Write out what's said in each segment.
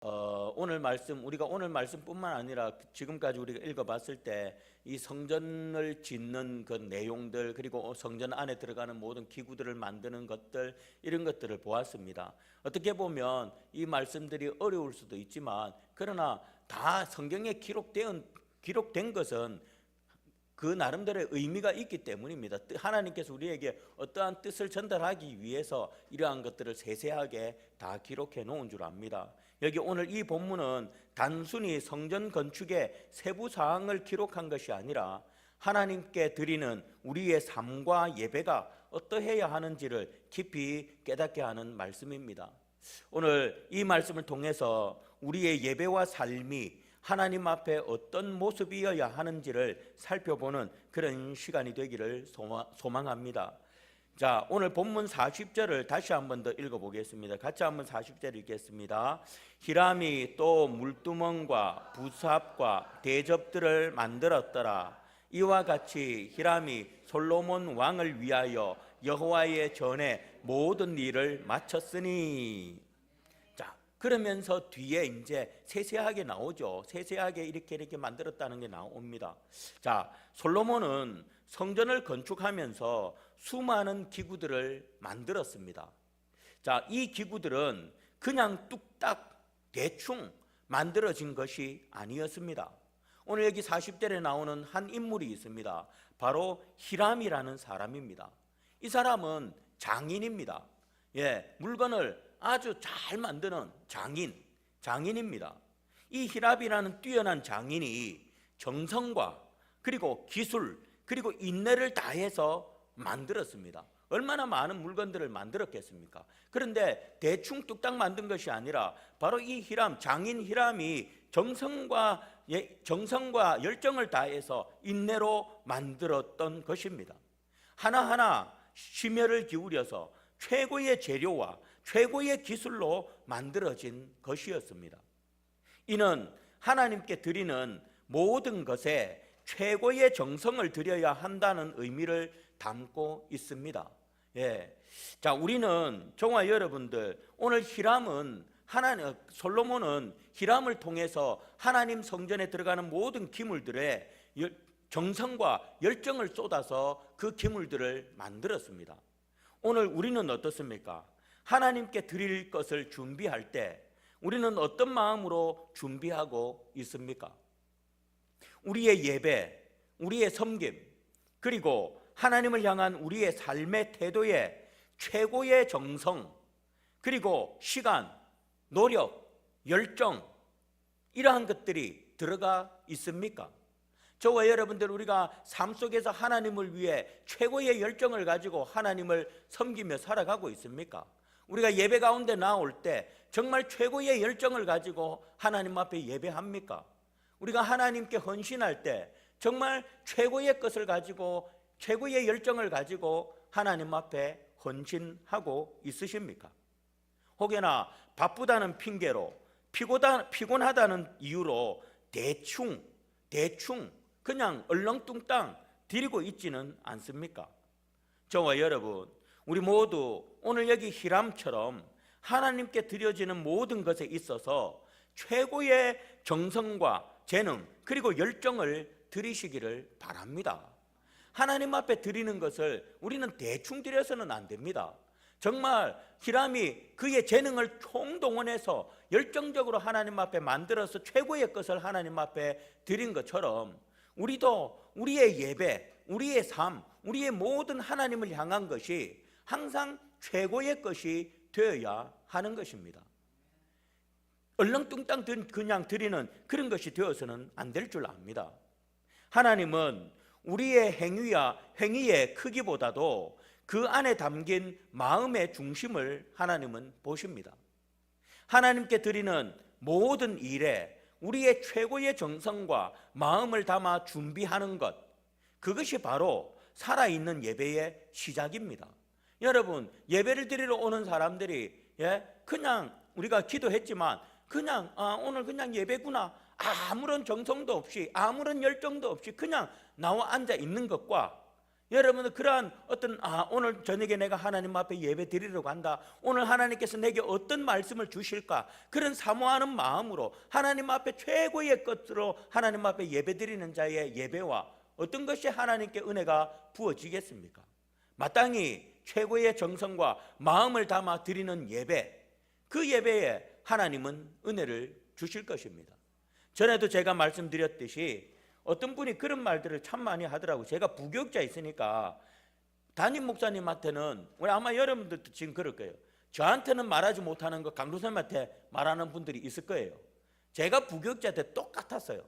오늘 말씀, 우리가 오늘 말씀뿐만 아니라 지금까지 우리가 읽어봤을 때 이 성전을 짓는 그 내용들, 그리고 성전 안에 들어가는 모든 기구들을 만드는 것들, 이런 것들을 보았습니다. 어떻게 보면 이 말씀들이 어려울 수도 있지만, 그러나 다 성경에 기록된 것은 그 나름대로의 의미가 있기 때문입니다. 하나님께서 우리에게 어떠한 뜻을 전달하기 위해서 이러한 것들을 세세하게 다 기록해 놓은 줄 압니다. 여기 오늘 이 본문은 단순히 성전 건축의 세부 사항을 기록한 것이 아니라 하나님께 드리는 우리의 삶과 예배가 어떠해야 하는지를 깊이 깨닫게 하는 말씀입니다. 오늘 이 말씀을 통해서 우리의 예배와 삶이 하나님 앞에 어떤 모습이어야 하는지를 살펴보는 그런 시간이 되기를 소망합니다. 자, 오늘 본문 40절을 다시 한번 더 읽어보겠습니다. 같이 한번 40절 읽겠습니다. 히람이 또 물두멍과 부삽과 대접들을 만들었더라. 이와 같이 히람이 솔로몬 왕을 위하여 여호와의 전에 모든 일을 마쳤으니. 그러면서 뒤에 이제 세세하게 나오죠. 세세하게 이렇게 만들었다는 게 나옵니다. 자, 솔로몬은 성전을 건축하면서 수많은 기구들을 만들었습니다. 자, 이 기구들은 그냥 뚝딱 대충 만들어진 것이 아니었습니다. 오늘 여기 40절에 나오는 한 인물이 있습니다. 바로 히람이라는 사람입니다. 이 사람은 장인입니다. 물건을 아주 잘 만드는 장인입니다. 이 히람이라는 뛰어난 장인이 정성과 그리고 기술 그리고 인내를 다해서 만들었습니다. 얼마나 많은 물건들을 만들었겠습니까? 그런데 대충 뚝딱 만든 것이 아니라 바로 이 장인 히람이 정성과 열정을 다해서 인내로 만들었던 것입니다. 하나하나 심혈을 기울여서 최고의 재료와 최고의 기술로 만들어진 것이었습니다. 이는 하나님께 드리는 모든 것에 최고의 정성을 들여야 한다는 의미를 담고 있습니다. 자, 우리는 정말 여러분들, 오늘 솔로몬은 히람을 통해서 하나님 성전에 들어가는 모든 기물들에 정성과 열정을 쏟아서 그 기물들을 만들었습니다. 오늘 우리는 어떻습니까? 하나님께 드릴 것을 준비할 때 우리는 어떤 마음으로 준비하고 있습니까? 우리의 예배, 우리의 섬김, 그리고 하나님을 향한 우리의 삶의 태도에 최고의 정성, 그리고 시간, 노력, 열정, 이러한 것들이 들어가 있습니까? 저와 여러분들, 우리가 삶 속에서 하나님을 위해 최고의 열정을 가지고 하나님을 섬기며 살아가고 있습니까? 우리가 예배 가운데 나올 때 정말 최고의 열정을 가지고 하나님 앞에 예배합니까? 우리가 하나님께 헌신할 때 정말 최고의 것을 가지고, 최고의 열정을 가지고 하나님 앞에 헌신하고 있으십니까? 혹여나 바쁘다는 핑계로, 피곤하다는 이유로 대충 그냥 얼렁뚱땅 드리고 있지는 않습니까? 저와 여러분, 우리 모두 오늘 여기 히람처럼 하나님께 드려지는 모든 것에 있어서 최고의 정성과 재능 그리고 열정을 드리시기를 바랍니다. 하나님 앞에 드리는 것을 우리는 대충 드려서는 안 됩니다. 정말 히람이 그의 재능을 총동원해서 열정적으로 하나님 앞에 만들어서 최고의 것을 하나님 앞에 드린 것처럼 우리도 우리의 예배, 우리의 삶, 우리의 모든 하나님을 향한 것이 항상 최고의 것이 되어야 하는 것입니다. 얼렁뚱땅 그냥 드리는 그런 것이 되어서는 안 될 줄 압니다. 하나님은 우리의 행위의 크기보다도 그 안에 담긴 마음의 중심을 하나님은 보십니다. 하나님께 드리는 모든 일에 우리의 최고의 정성과 마음을 담아 준비하는 것, 그것이 바로 살아있는 예배의 시작입니다. 여러분, 예배를 드리러 오는 사람들이 그냥 우리가 기도했지만 그냥 오늘 그냥 예배구나, 아무런 정성도 없이 아무런 열정도 없이 그냥 나와 앉아 있는 것과 여러분들 그러한 어떤 오늘 저녁에 내가 하나님 앞에 예배 드리려고 한다, 오늘 하나님께서 내게 어떤 말씀을 주실까, 그런 사모하는 마음으로 하나님 앞에 최고의 것으로 하나님 앞에 예배 드리는 자의 예배와 어떤 것이 하나님께 은혜가 부어지겠습니까? 마땅히 최고의 정성과 마음을 담아 드리는 예배, 그 예배에 하나님은 은혜를 주실 것입니다. 전에도 제가 말씀드렸듯이 어떤 분이 그런 말들을 참 많이 하더라고요. 제가 부교육자 있으니까 담임 목사님한테는, 우리 아마 여러분들도 지금 그럴 거예요. 저한테는 말하지 못하는 거 강도사님한테 말하는 분들이 있을 거예요. 제가 부교육자한테 똑같았어요.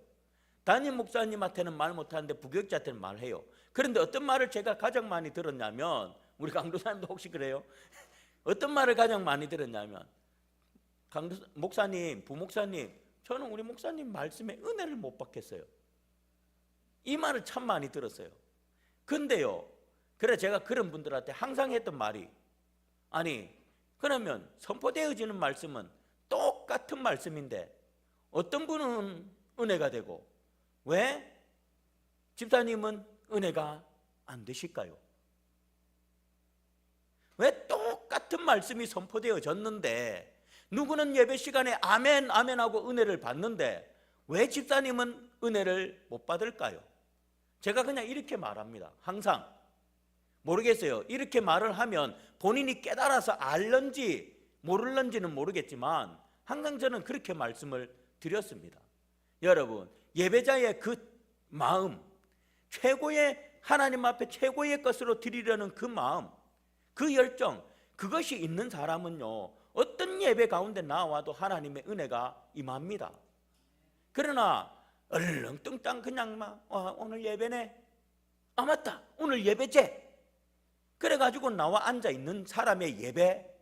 담임 목사님한테는 말 못하는데 부교육자한테는 말해요. 그런데 어떤 말을 제가 가장 많이 들었냐면, 우리 강도사님도 혹시 그래요? 어떤 말을 가장 많이 들었냐면, 목사님, 부목사님, 저는 우리 목사님 말씀에 은혜를 못 받겠어요. 이 말을 참 많이 들었어요. 근데요, 그래 제가 그런 분들한테 항상 했던 말이, 아니 그러면 선포되어지는 말씀은 똑같은 말씀인데 어떤 분은 은혜가 되고 왜 집사님은 은혜가 안 되실까요? 왜 똑같은 말씀이 선포되어졌는데 누구는 예배 시간에 아멘 아멘 하고 은혜를 받는데 왜 집사님은 은혜를 못 받을까요? 제가 그냥 이렇게 말합니다. 항상. 모르겠어요. 이렇게 말을 하면 본인이 깨달아서 알는지 모를는지는 모르겠지만 항상 저는 그렇게 말씀을 드렸습니다. 여러분, 예배자의 그 마음, 최고의 하나님 앞에 최고의 것으로 드리려는 그 마음, 그 열정, 그것이 있는 사람은요, 어떤 예배 가운데 나와도 하나님의 은혜가 임합니다. 그러나 얼렁뚱땅 그냥 막 오늘 예배네, 맞다 오늘 예배제, 그래가지고 나와 앉아있는 사람의 예배,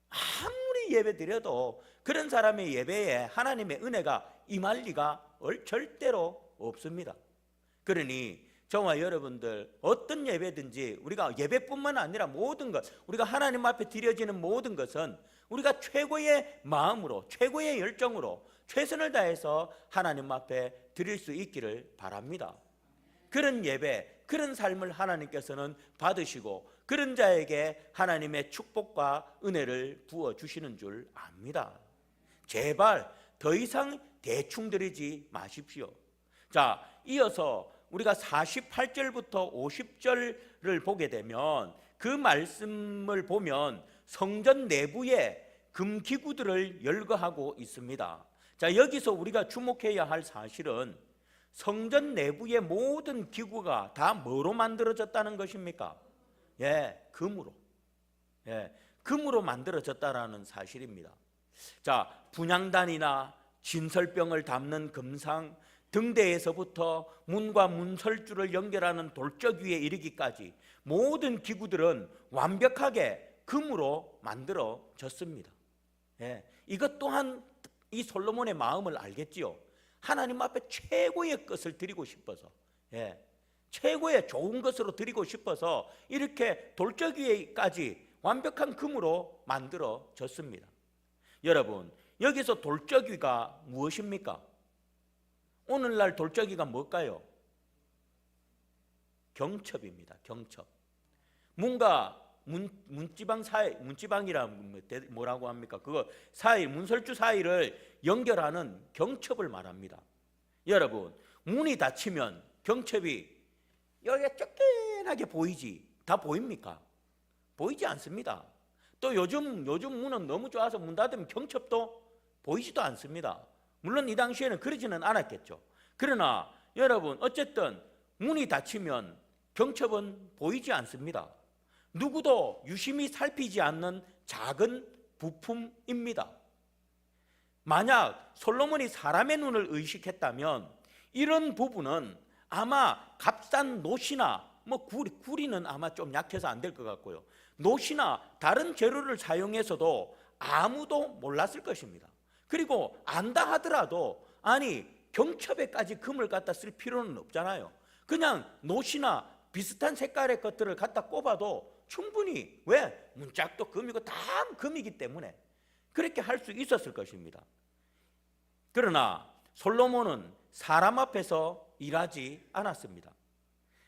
아무리 예배 드려도 그런 사람의 예배에 하나님의 은혜가 임할 리가 절대로 없습니다. 그러니 저와 여러분들 어떤 예배든지 우리가 예배뿐만 아니라 모든 것, 우리가 하나님 앞에 드려지는 모든 것은 우리가 최고의 마음으로 최고의 열정으로 최선을 다해서 하나님 앞에 드릴 수 있기를 바랍니다. 그런 예배, 그런 삶을 하나님께서는 받으시고 그런 자에게 하나님의 축복과 은혜를 부어주시는 줄 압니다. 제발 더 이상 대충 드리지 마십시오. 자, 이어서 우리가 48절부터 50절을 보게 되면 그 말씀을 보면 성전 내부에 금기구들을 열거하고 있습니다. 자, 여기서 우리가 주목해야 할 사실은 성전 내부의 모든 기구가 다 뭐로 만들어졌다는 것입니까? 금으로. 금으로 만들어졌다라는 사실입니다. 자, 분향단이나 진설병을 담는 금상, 등대에서부터 문과 문설주를 연결하는 돌적위에 이르기까지 모든 기구들은 완벽하게 금으로 만들어졌습니다. 이것 또한 이 솔로몬의 마음을 알겠지요. 하나님 앞에 최고의 것을 드리고 싶어서, 최고의 좋은 것으로 드리고 싶어서 이렇게 돌적위에까지 완벽한 금으로 만들어졌습니다. 여러분, 여기서 돌적위가 무엇입니까? 오늘날 돌적이가 뭘까요? 경첩입니다. 경첩. 문과 문지방 사이, 문지방이라 뭐라고 합니까? 그거 사이, 문설주 사이를 연결하는 경첩을 말합니다. 여러분, 문이 닫히면 경첩이 여기가 쫓겨나게 보이지, 다 보입니까? 보이지 않습니다. 또 요즘 문은 너무 좋아서 문 닫으면 경첩도 보이지도 않습니다. 물론 이 당시에는 그러지는 않았겠죠. 그러나 여러분, 어쨌든 문이 닫히면 경첩은 보이지 않습니다. 누구도 유심히 살피지 않는 작은 부품입니다. 만약 솔로몬이 사람의 눈을 의식했다면 이런 부분은 아마 값싼 놋이나 구리는 아마 좀 약해서 안 될 것 같고요, 놋이나 다른 재료를 사용해서도 아무도 몰랐을 것입니다. 그리고 안다 하더라도 아니 경첩에까지 금을 갖다 쓸 필요는 없잖아요. 그냥 놋이나 비슷한 색깔의 것들을 갖다 꼽아도 충분히, 왜? 문짝도 금이고 다 금이기 때문에 그렇게 할 수 있었을 것입니다. 그러나 솔로몬은 사람 앞에서 일하지 않았습니다.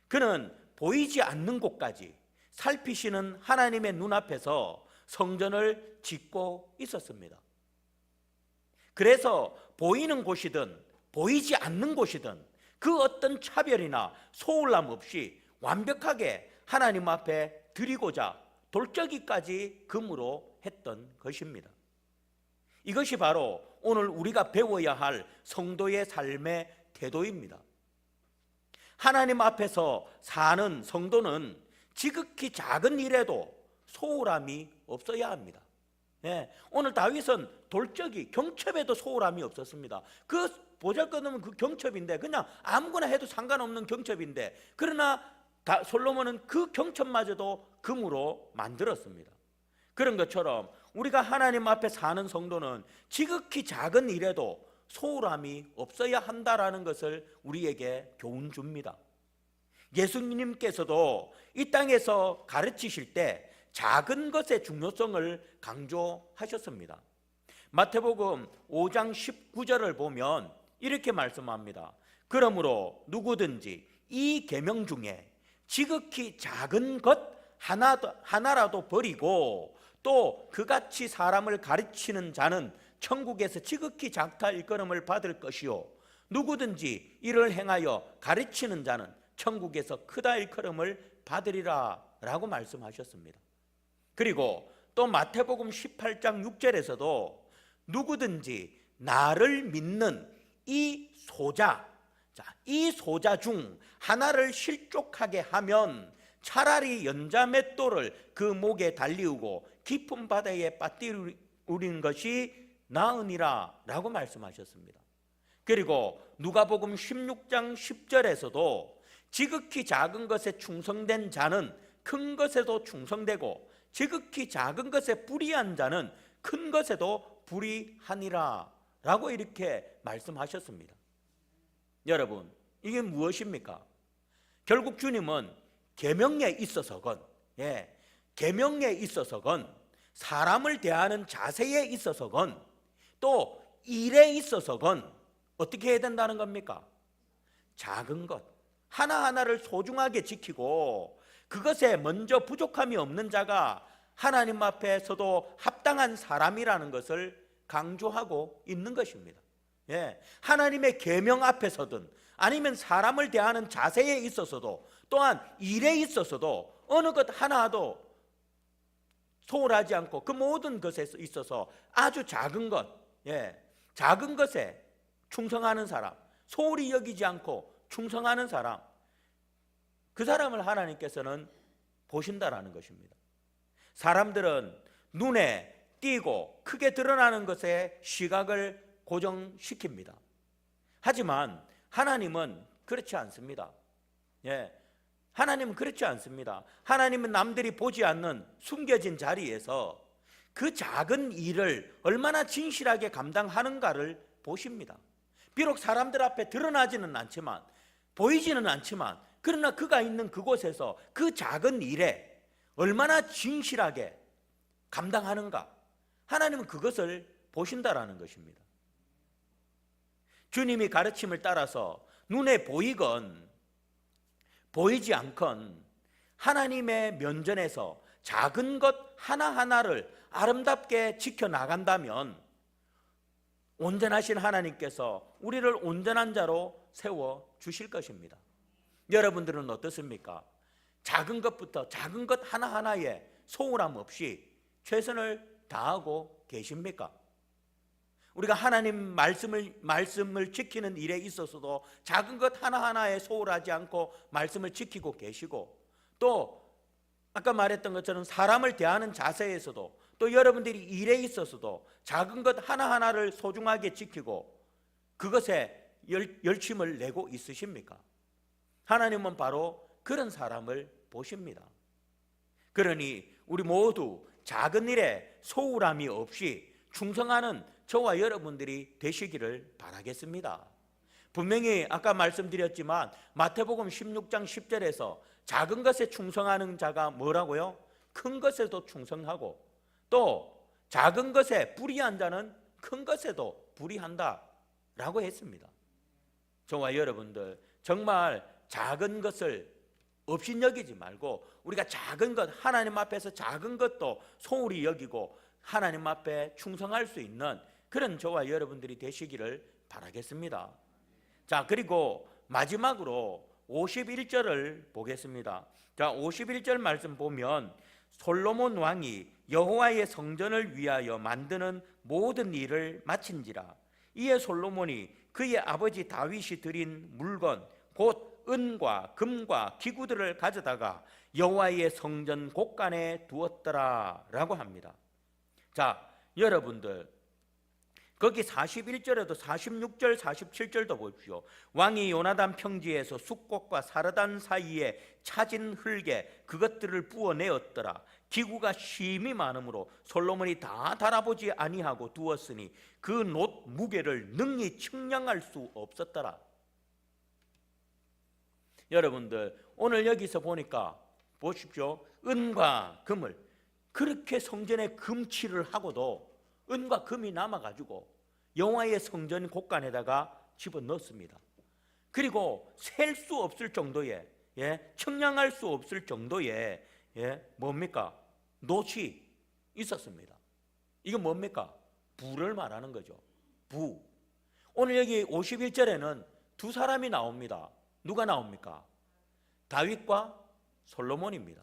그는 보이지 않는 곳까지 살피시는 하나님의 눈앞에서 성전을 짓고 있었습니다. 그래서 보이는 곳이든 보이지 않는 곳이든 그 어떤 차별이나 소홀함 없이 완벽하게 하나님 앞에 드리고자 돌적이까지 금으로 했던 것입니다. 이것이 바로 오늘 우리가 배워야 할 성도의 삶의 태도입니다. 하나님 앞에서 사는 성도는 지극히 작은 일에도 소홀함이 없어야 합니다. 오늘 다윗은 돌적이 경첩에도 소홀함이 없었습니다. 그 보잘것없는 그 경첩인데 그냥 아무거나 해도 상관없는 경첩인데, 그러나 솔로몬은 그 경첩마저도 금으로 만들었습니다. 그런 것처럼 우리가 하나님 앞에 사는 성도는 지극히 작은 일에도 소홀함이 없어야 한다라는 것을 우리에게 교훈 줍니다. 예수님께서도 이 땅에서 가르치실 때 작은 것의 중요성을 강조하셨습니다. 마태복음 5장 19절을 보면 이렇게 말씀합니다. 그러므로 누구든지 이 계명 중에 지극히 작은 것 하나라도 버리고 또 그같이 사람을 가르치는 자는 천국에서 지극히 작다 일컬음을 받을 것이요 누구든지 이를 행하여 가르치는 자는 천국에서 크다 일컬음을 받으리라 라고 말씀하셨습니다. 그리고 또 마태복음 18장 6절에서도 누구든지 나를 믿는 이 소자 중 하나를 실족하게 하면 차라리 연자맷돌을 그 목에 달리우고 깊은 바다에 빠뜨리는 것이 나으니라 라고 말씀하셨습니다. 그리고 누가복음 16장 10절에서도 지극히 작은 것에 충성된 자는 큰 것에도 충성되고 지극히 작은 것에 불의한 자는 큰 것에도 불의하니라 라고 이렇게 말씀하셨습니다. 여러분, 이게 무엇입니까? 결국 주님은 계명에 있어서건 계명에 있어서건 사람을 대하는 자세에 있어서건 또 일에 있어서건 어떻게 해야 된다는 겁니까? 작은 것 하나하나를 소중하게 지키고 그것에 먼저 부족함이 없는 자가 하나님 앞에서도 합당한 사람이라는 것을 강조하고 있는 것입니다. 하나님의 계명 앞에서든 아니면 사람을 대하는 자세에 있어서도 또한 일에 있어서도 어느 것 하나도 소홀하지 않고 그 모든 것에 있어서 아주 작은 것, 작은 것에 충성하는 사람, 소홀히 여기지 않고 충성하는 사람, 그 사람을 하나님께서는 보신다라는 것입니다. 사람들은 눈에 띄고 크게 드러나는 것에 시각을 고정시킵니다. 하지만 하나님은 그렇지 않습니다. 하나님은 그렇지 않습니다. 하나님은 남들이 보지 않는 숨겨진 자리에서 그 작은 일을 얼마나 진실하게 감당하는가를 보십니다. 비록 사람들 앞에 드러나지는 않지만, 보이지는 않지만, 그러나 그가 있는 그곳에서 그 작은 일에 얼마나 진실하게 감당하는가, 하나님은 그것을 보신다라는 것입니다. 주님이 가르침을 따라서 눈에 보이건 보이지 않건 하나님의 면전에서 작은 것 하나하나를 아름답게 지켜나간다면 온전하신 하나님께서 우리를 온전한 자로 세워주실 것입니다. 여러분들은 어떻습니까? 작은 것부터 작은 것 하나하나에 소홀함 없이 최선을 다하고 계십니까? 우리가 하나님 말씀을 지키는 일에 있어서도 작은 것 하나하나에 소홀하지 않고 말씀을 지키고 계시고, 또 아까 말했던 것처럼 사람을 대하는 자세에서도, 또 여러분들이 일에 있어서도 작은 것 하나하나를 소중하게 지키고 그것에 열심을 내고 있으십니까? 하나님은 바로 그런 사람을 보십니다. 그러니 우리 모두 작은 일에 소홀함이 없이 충성하는 저와 여러분들이 되시기를 바라겠습니다. 분명히 아까 말씀드렸지만 마태복음 16장 10절에서 작은 것에 충성하는 자가 뭐라고요? 큰 것에도 충성하고 또 작은 것에 불의한 자는 큰 것에도 불의한다 라고 했습니다. 저와 여러분들 정말 작은 것을 업신여기지 말고 우리가 작은 것, 하나님 앞에서 작은 것도 소홀히 여기고 하나님 앞에 충성할 수 있는 그런 저와 여러분들이 되시기를 바라겠습니다. 자, 그리고 마지막으로 51절을 보겠습니다. 자, 51절 말씀 보면 솔로몬 왕이 여호와의 성전을 위하여 만드는 모든 일을 마친지라. 이에 솔로몬이 그의 아버지 다윗이 드린 물건 곧 은과 금과 기구들을 가져다가 여호와의 성전 곳간에 두었더라 라고 합니다. 자, 여러분들 거기 41절에도 46절 47절도 보십시오. 왕이 요나단 평지에서 숫꽃과 사르단 사이에 차진 흙에 그것들을 부어내었더라. 기구가 심히 많으므로 솔로몬이 다 달아보지 아니하고 두었으니 그 놋 무게를 능히 측량할 수 없었더라. 여러분들 오늘 여기서 보니까 보십시오. 은과 금을 그렇게 성전에 금칠을 하고도 은과 금이 남아가지고 여호와의 성전 곳간에다가 집어넣습니다. 그리고 셀 수 없을 정도의 측량할 수 없을 정도의 뭡니까? 놋이 있었습니다. 이건 뭡니까? 부를 말하는 거죠. 부. 오늘 여기 51절에는 두 사람이 나옵니다. 누가 나옵니까? 다윗과 솔로몬입니다.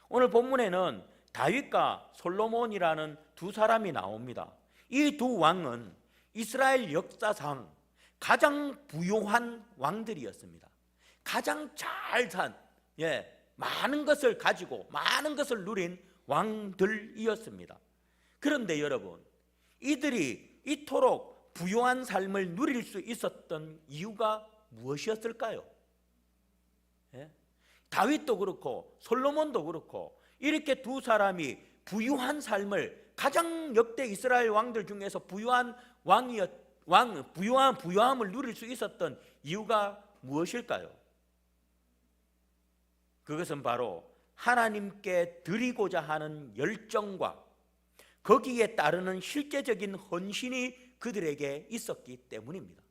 오늘 본문에는 다윗과 솔로몬이라는 두 사람이 나옵니다. 이 두 왕은 이스라엘 역사상 가장 부유한 왕들이었습니다. 가장 잘 산, 많은 것을 가지고 많은 것을 누린 왕들이었습니다. 그런데 여러분, 이들이 이토록 부유한 삶을 누릴 수 있었던 이유가 무엇이었을까요? 다윗도 그렇고 솔로몬도 그렇고 이렇게 두 사람이 부유한 삶을 가장 역대 이스라엘 왕들 중에서 부유한 부유함을 누릴 수 있었던 이유가 무엇일까요? 그것은 바로 하나님께 드리고자 하는 열정과 거기에 따르는 실제적인 헌신이 그들에게 있었기 때문입니다.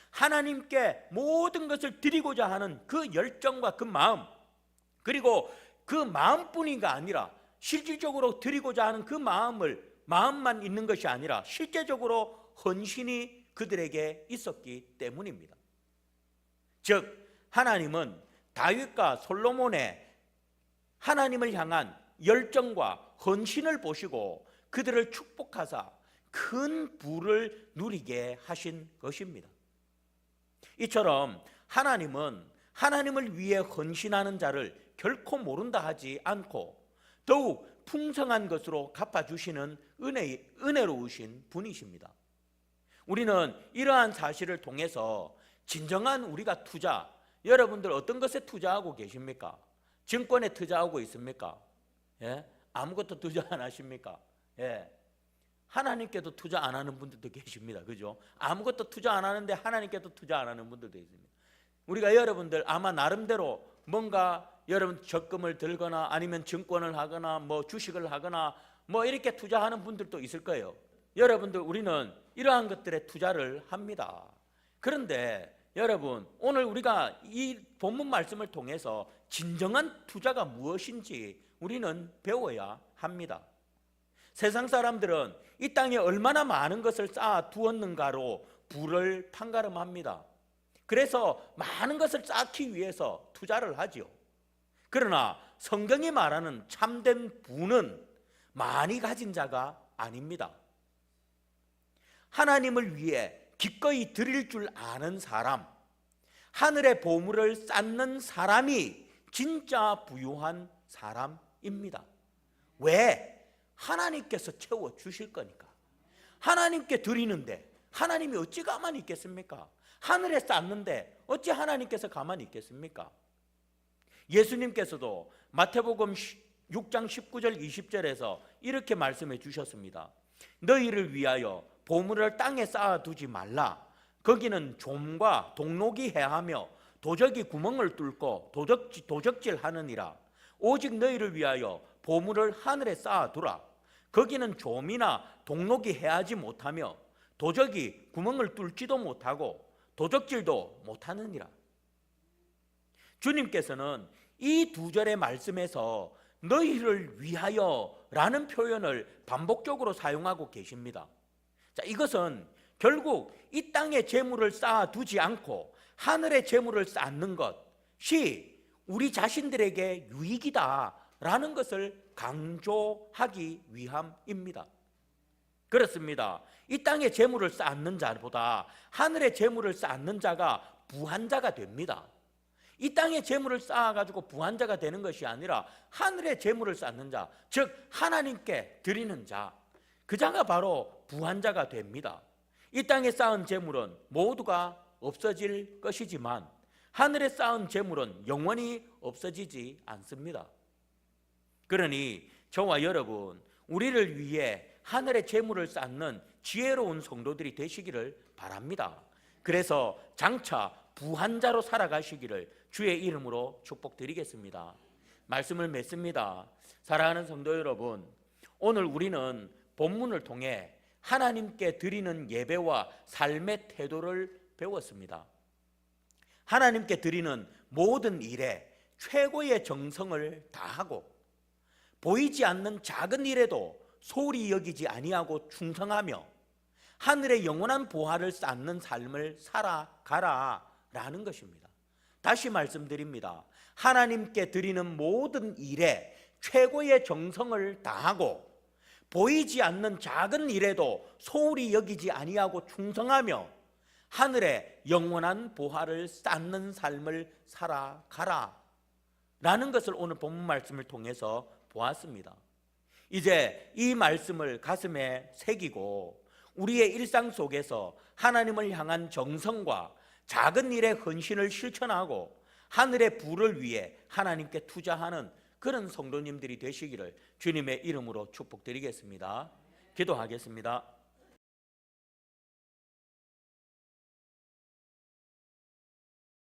하나님께 모든 것을 드리고자 하는 그 열정과 그 마음, 그리고 그 마음뿐이가 아니라 실질적으로 드리고자 하는 그 마음만 있는 것이 아니라 실제적으로 헌신이 그들에게 있었기 때문입니다. 즉 하나님은 다윗과 솔로몬의 하나님을 향한 열정과 헌신을 보시고 그들을 축복하사 큰 부를 누리게 하신 것입니다. 이처럼 하나님은 하나님을 위해 헌신하는 자를 결코 모른다 하지 않고 더욱 풍성한 것으로 갚아주시는 은혜로우신 분이십니다. 우리는 이러한 사실을 통해서 진정한 우리가 투자, 여러분들 어떤 것에 투자하고 계십니까? 증권에 투자하고 있습니까? 아무것도 투자 안 하십니까? 하나님께도 투자 안 하는 분들도 계십니다. 그죠? 아무것도 투자 안 하는데 하나님께도 투자 안 하는 분들도 있습니다. 우리가 여러분들 아마 나름대로 뭔가 여러분 적금을 들거나 아니면 증권을 하거나 뭐 주식을 하거나 뭐 이렇게 투자하는 분들도 있을 거예요. 여러분들 우리는 이러한 것들에 투자를 합니다. 그런데 여러분 오늘 우리가 이 본문 말씀을 통해서 진정한 투자가 무엇인지 우리는 배워야 합니다. 세상 사람들은 이 땅에 얼마나 많은 것을 쌓아 두었는가로 부를 판가름합니다. 그래서 많은 것을 쌓기 위해서 투자를 하지요. 그러나 성경이 말하는 참된 부는 많이 가진 자가 아닙니다. 하나님을 위해 기꺼이 드릴 줄 아는 사람, 하늘의 보물을 쌓는 사람이 진짜 부유한 사람입니다. 왜? 하나님께서 채워주실 거니까. 하나님께 드리는데 하나님이 어찌 가만히 있겠습니까? 하늘에 쌓는데 어찌 하나님께서 가만히 있겠습니까? 예수님께서도 마태복음 6장 19절 20절에서 이렇게 말씀해 주셨습니다. 너희를 위하여 보물을 땅에 쌓아두지 말라. 거기는 좀과 동록이 해하며 도적이 구멍을 뚫고 도적질하느니라. 오직 너희를 위하여 보물을 하늘에 쌓아두라. 거기는 좀이나 동록이 해하지 못하며 도적이 구멍을 뚫지도 못하고 도적질도 못하느니라. 주님께서는 이 두 절의 말씀에서 너희를 위하여라는 표현을 반복적으로 사용하고 계십니다. 자, 이것은 결국 이 땅에 재물을 쌓아두지 않고 하늘의 재물을 쌓는 것이 우리 자신들에게 유익이다라는 것을 강조하기 위함입니다. 그렇습니다. 이 땅에 재물을 쌓는 자보다 하늘의 재물을 쌓는 자가 부한자가 됩니다. 이 땅에 재물을 쌓아가지고 부한자가 되는 것이 아니라 하늘의 재물을 쌓는 자, 즉 하나님께 드리는 자, 그 자가 바로 부한자가 됩니다. 이 땅에 쌓은 재물은 모두가 없어질 것이지만 하늘에 쌓은 재물은 영원히 없어지지 않습니다. 그러니 저와 여러분, 우리를 위해 하늘의 재물을 쌓는 지혜로운 성도들이 되시기를 바랍니다. 그래서 장차 부한자로 살아가시기를 주의 이름으로 축복드리겠습니다. 말씀을 맺습니다. 사랑하는 성도 여러분, 오늘 우리는 본문을 통해 하나님께 드리는 예배와 삶의 태도를 배웠습니다. 하나님께 드리는 모든 일에 최고의 정성을 다하고 보이지 않는 작은 일에도 소홀히 여기지 아니하고 충성하며 하늘의 영원한 보화를 쌓는 삶을 살아가라라는 것입니다. 다시 말씀드립니다. 하나님께 드리는 모든 일에 최고의 정성을 다하고 보이지 않는 작은 일에도 소홀히 여기지 아니하고 충성하며 하늘의 영원한 보화를 쌓는 삶을 살아가라 라는 것을 오늘 본문 말씀을 통해서 보았습니다. 이제 이 말씀을 가슴에 새기고 우리의 일상 속에서 하나님을 향한 정성과 작은 일의 헌신을 실천하고 하늘의 부를 위해 하나님께 투자하는 그런 성도님들이 되시기를 주님의 이름으로 축복드리겠습니다. 기도하겠습니다.